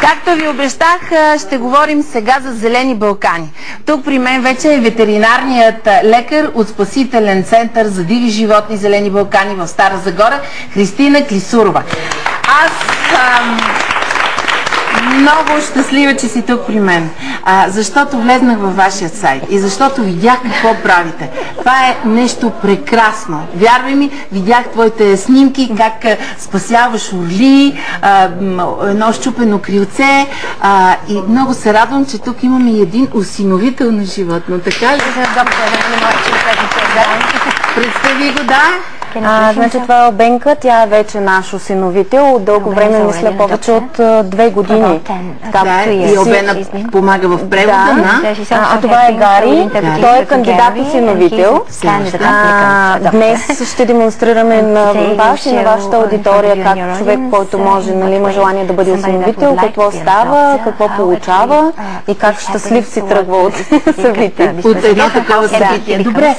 Както ви обещах, ще говорим сега за зелени Балкани. Тук при мен вече е ветеринарният лекар от Спасителен център за диви животни Зелени Балкани в Стара Загора, Христина Клисурова. Аз много щастлива, че си тук при мен, защото влезнах във вашия сайт и защото видях какво правите. Това е нещо прекрасно. Вярвай ми, видях твоите снимки, как спасяваш орли, едно щупено крилце и много се радвам, че тук имаме един осиновител на животно. Така ли? Представи го, да? Значи това е Бенка, тя е вече наш осиновител. От дълго време, мисля, повече от 2 години. Да, и Обена помага в превода на... А това е Гари, той е кандидат осиновител. Днес ще демонстрираме на вас и на вашата аудитория как човек, който може, нали, има желание да бъде осиновител, какво става, какво получава и как щастлив си тръгва от събитие. От едно такова събитие. Добре,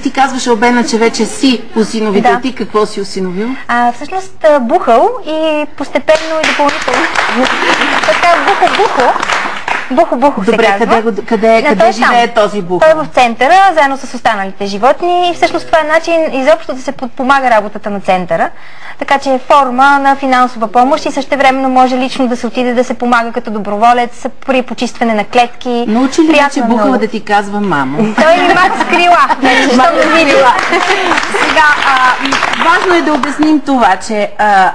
ти казваш, Обена, че вече си осиновител. Ти какво си осиновил? Всъщност бухъл и постепенно и допълнително. Така бухо се казва. Добре, къде живее този бухъл? Той е в центъра, заедно с останалите животни и всъщност това е начин изобщо да се подпомага работата на центъра. Така че е форма на финансова помощ и същевременно може лично да се отиде да се помага като доброволец при почистване на клетки. Научи ли вече бухъл да ти казва мамо? Той е мама с крила. Сега, важно е да обясним това, че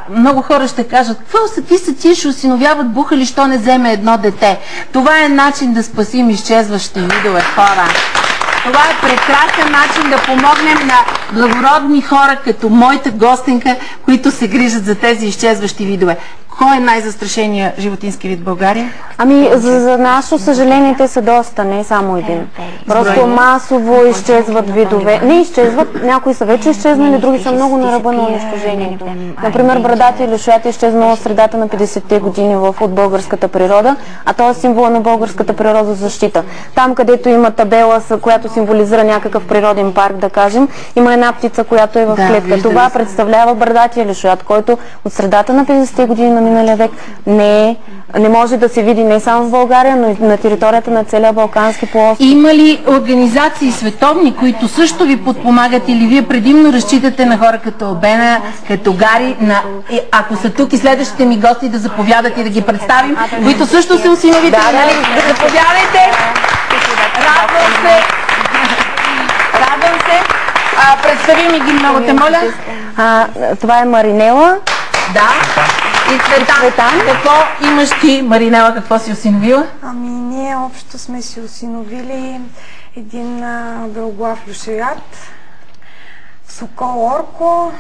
много хора ще кажат, какви са тия, ще осиновяват бухали, що не вземе едно дете. Това е начин да спасим изчезващи видове хора. Това е прекрасен начин да помогнем на благородни хора, като моята гостенка, които се грижат за тези изчезващи видове. Кой е най-застрашеният животински вид в България? Ами, за наше съжаление, те са доста, не само един. Просто масово изчезват видове. Не изчезват, някои са вече изчезнали, други са много на ръба на унищожението. Например, брадатия лешоят е изчезнала в средата на 50-те години от българската природа, а той е символа на българската природозащита. Там, където има табела, която символизира някакъв природен парк, да кажем, има една птица, която е в клетка. Това представлява брадатия лешоят, който от средата на 50-те години на миналия век не може да се види не само в България, но и на територията на целия Балкански полуостров. Има ли организации световни, които също ви подпомагат, или вие предимно разчитате на хора като Обена, като Гари, ако са тук и следващите ми гости да заповядат и да ги представим, които също са осиновители, нали? Да заповядайте! Радвам се! Представи ми ги много, те моля. Това е Маринела. Да. И Цветан. Какво имаш ти, Маринела, какво си осиновила? Ами, ние общо сме си осиновили един белоглав люшеят, сокол орко,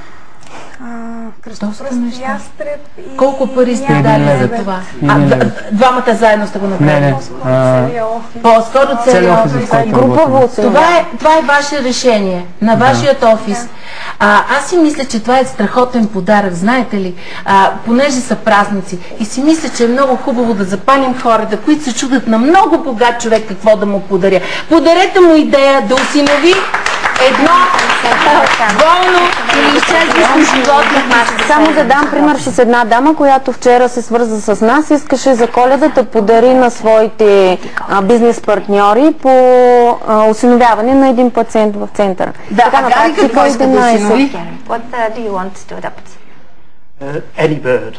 кръстопръст ястреб и... Колко пари сте дали за това? Двамата заедно сте го направили? По-скоро целият офис. Това е ваше решение, на вашият офис. Аз си мисля, че това е страхотен подарък, знаете ли, понеже са празници и си мисля, че е много хубаво да запалим хората, които се чудят на много богат човек какво да му подаря. Подарете му идея да осинови едно болно или изчезващо животно. Само да дам пример с една дама, която вчера се свърза с нас, искаше за Коледа да подари на своите бизнес партньори по осиновяване на един пациент в центъра. Да, Гари какво иска да осинови? What do you want to adopt? Any bird,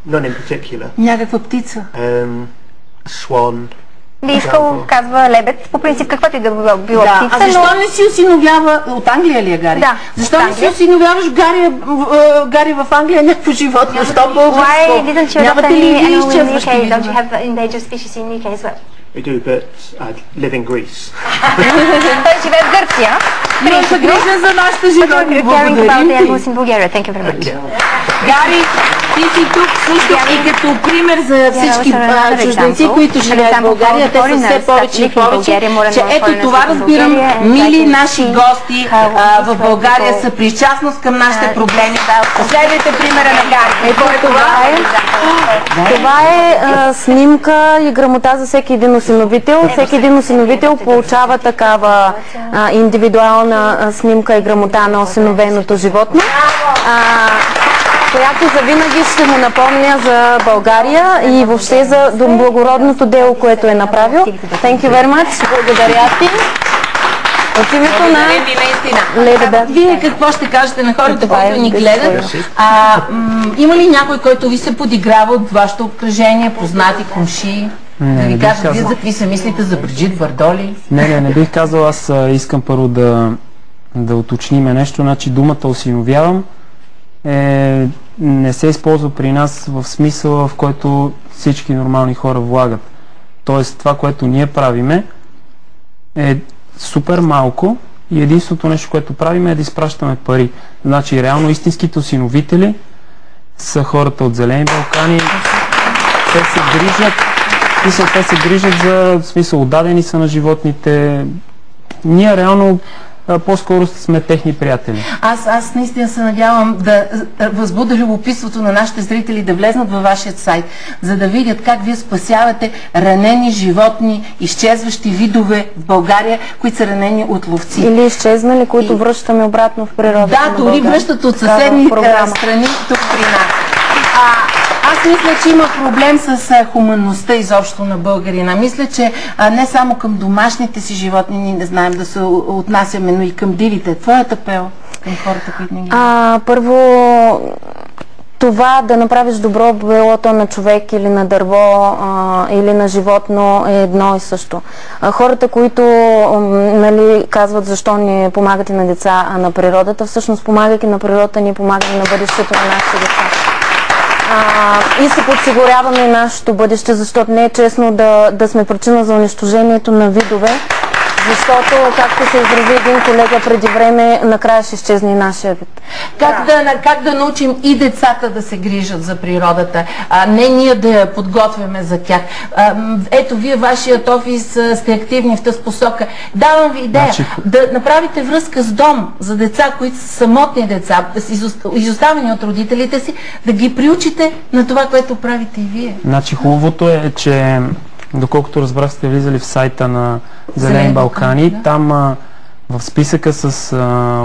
none in particular. Някаква птица. Swan. Би искал, казва лебед, по принцип каквато и да била птица. А защо не си осиновява, от Англия ли е Гари? Да. Защо не си осиновяваш Гари в Англия някакво животно? Защо българско? Нямате ли вие изчезващи видове? Don't you have endangered species in UK as well? We do, but I live in Greece. Той живее в Гърция. Много се грижа за нашите животни. Благодарим ти. Гари, ти си тук също и като пример за всички чужденци, които живеят в България. Те са все повече и повече, че ето това разбирам, мили наши гости в България са причастност към нашите проблеми. Следвайте примера на Гари. Това е снимка и грамота за всеки един осиновител. Всеки един осиновител получава такава индивидуална снимка и грамота на осиновеното животно. която завинаги ще му напомня за България и въобще за благородното дело, което е направил. Thank you very much. Благодаря ти. От името на Леда. Вие какво ще кажете на хората, които ни гледат? Има ли някой, който ви се подиграва от вашето обкръжение, познати, комши? Да ви кажат, вие за какви се мислите, за Бриджит Бардоли? Не бих казал, аз искам първо да уточниме нещо. Значи думата осиновявам не се използва при нас в смисъла, в който всички нормални хора влагат. Тоест това, което ние правиме е супер малко и единственото нещо, което правим е да изпращаме пари. Значи реално истинските осиновители са хората от Зелени Балкани. Те се грижат за смисъл, отдадени са на животните. Ние реално по-скоро сме техни приятели. Аз наистина се надявам да възбуда любопитството на нашите зрители да влезнат във вашия сайт, за да видят как вие спасявате ранени животни, изчезващи видове в България, които са ранени от ловци. Или изчезнали, които връщаме обратно в природата. Да, дори връщат от съседни страни тук при нас. Аз мисля, че има проблем с хуманността изобщо на българина. Мисля, че не само към домашните си животни ние не знаем да се отнасяме, но и към дивите. Твоят апел към хората, които не ги... Първо, това да направиш добро, било то на човек или на дърво или на животно, е едно и също. Хората, които казват защо ни помагат и на деца, а на природата, всъщност помагайки на природата, ние помагаме на бъдещето на нашите деца. И се подсигуряваме нашето бъдеще, защото не е честно да сме причина за унищожението на видове, защото, както се изрази един колега преди време, накрая ще изчезне и нашия вид. Как да научим и децата да се грижат за природата, не ние да я подготвяме за тях. Ето, вие, вашият офис, сте активни в тази посока. Давам ви идея да направите връзка с дом за деца, които са самотни деца, изоставени от родителите си, да ги приучите на това, което правите и вие. Значи хубавото е, че доколкото разбрах, сте влизали в сайта на Зелени Балкани, да. Там в списъка с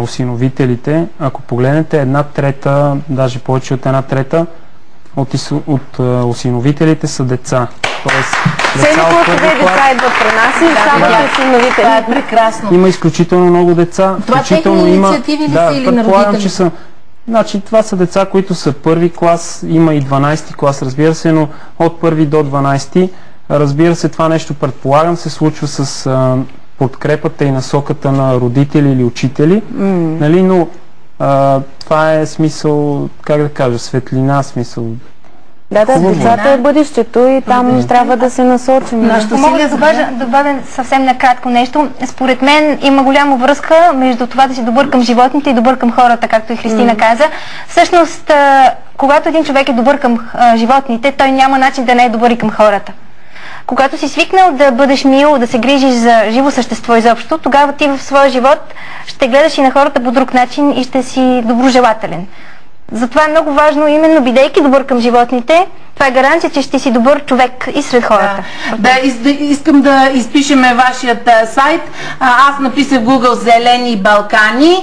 осиновителите, ако погледнете 1/3, даже повече от 1/3 от осиновителите са деца. Тоест, деца идват при нас и само осиновители. Това е прекрасно. Има изключително много деца. Това техни инициативи ли са или на родители? Значи това са деца, които са първи клас, има и 12 клас, разбира се, но от първи до 12. Разбира се, това нещо, предполагам, се случва с подкрепата и насоката на родители или учители, нали, но това е смисъл, как да кажа, светлина, смисъл. Да, децата е бъдещето и там трябва да се насочим. Мога да добавя съвсем накратко нещо. Според мен има голяма връзка между това да си добър към животните и добър към хората, както и Христина каза. Всъщност, когато един човек е добър към животните, той няма начин да не е добър и към хората. Когато си свикнал да бъдеш мил, да се грижиш за живо същество изобщо, тогава ти в своя живот ще гледаш и на хората по друг начин и ще си доброжелателен. Затова е много важно, именно бидейки добър към животните, това е гаранция, че ще си добър човек и сред хората. Искам да изпишеме вашият сайт. Аз написах в Google Зелени Балкани.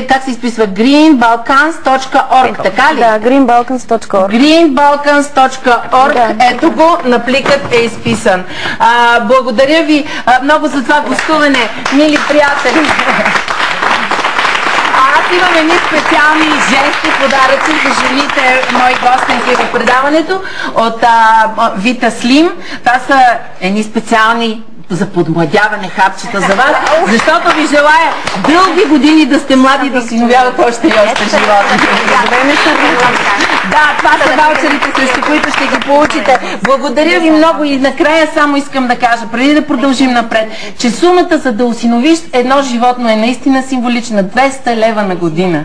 Как се изписва? greenbalkans.org, така ли? Да, greenbalkans.org. greenbalkans.org. Ето го, на пликът е изписан. Благодаря ви много за това гостуване, мили приятели. Аз имам едни специални жести, подаръци за жените, мои гостенки в предаването от Vita Slim. Това са едни специални за подмладяване хапчета за вас, защото ви желая дълги години да сте млади и да осиновявате още и още животни. Да, това са ваучерите, срещу които ще ги получите. Благодаря ви много и накрая само искам да кажа, преди да продължим напред, че сумата за да осиновиш едно животно е наистина символична. 200 лева на година.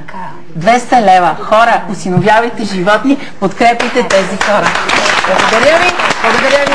200 лева. Хора, осиновявайте животни, подкрепите тези хора. Благодаря ви. Благодаря ви.